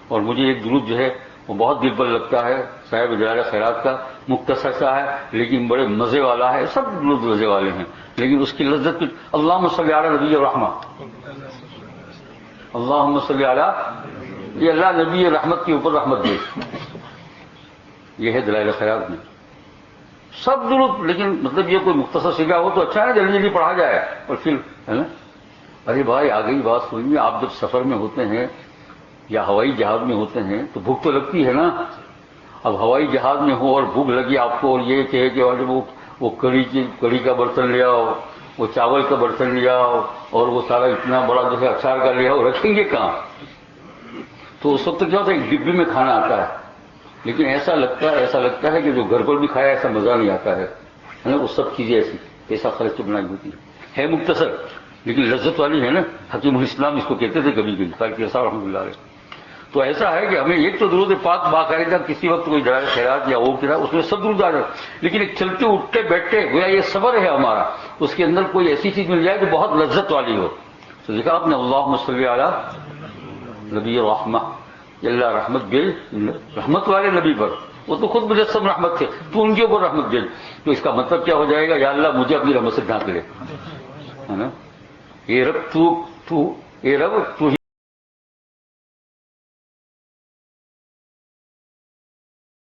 اور مجھے ایک درود جو ہے وہ بہت دل پر لگتا ہے، صاحب دلائل خیرات کا، مختصر سا ہے لیکن بڑے مزے والا ہے، سب درود مزے والے ہیں لیکن اس کی لذت کچھ، اللہم صلی علی نبی الرحمہ، اللہم صلی علی، یہ اللہ نبی رحمت کے اوپر رحمت دے، یہ ہے دلائل خیرات میں سب درود، لیکن مطلب یہ کوئی مختصر سیکھا ہو تو اچھا ہے، جلدی جلدی پڑھا جائے اور پھر ہے نا۔ ارے بھائی آ گئی بات سنیے، آپ جب سفر میں ہوتے ہیں یا ہوائی جہاز میں ہوتے ہیں تو بھوک تو لگتی ہے نا۔ اب ہوائی جہاز میں ہو اور بھوک لگی آپ کو، اور یہ کہے کہ وہ کڑی کا برتن لے آؤ، وہ چاول کا برتن لے آؤ، اور وہ سارا اتنا بڑا جو ہے اچار کا لے آؤ، رکھیں گے کہاں؟ تو اس وقت کیا ہوتا ہے، ایک ڈبے میں کھانا آتا ہے، لیکن ایسا لگتا ہے کہ جو گھر پر بھی کھایا ایسا مزہ نہیں آتا ہے نا۔ وہ سب چیزیں ایسی پیسہ خرچ کے بنائی ہوتی ہے مختصر لیکن لذت والی ہے نا۔ حکیم الاسلام اس کو کہتے تھے کبھی کبھی، قاری پیسہ رحمۃ اللہ علیہ۔ تو ایسا ہے کہ ہمیں ایک تو درود پاک باقاعدہ کسی وقت کوئی دلائل خیرات یا وہ کرا اس میں سب درود آ جائے، لیکن ایک چلتے اٹھتے بیٹھتے گویا یہ صبر ہے ہمارا، اس کے اندر کوئی ایسی چیز مل جائے جو بہت لذت والی ہو۔ تو دیکھا آپ نے، اللہم صلی علی نبی الرحمہ، اللہ رحمت بھیج رحمت والے نبی پر، وہ تو خود مجسم رحمت تھے، تو ان کے اوپر رحمت بھیج۔ تو اس کا مطلب کیا ہو جائے گا، یا اللہ مجھے اپنی رحمت سے ڈھانک لے، ہے نا۔ یہ رب تو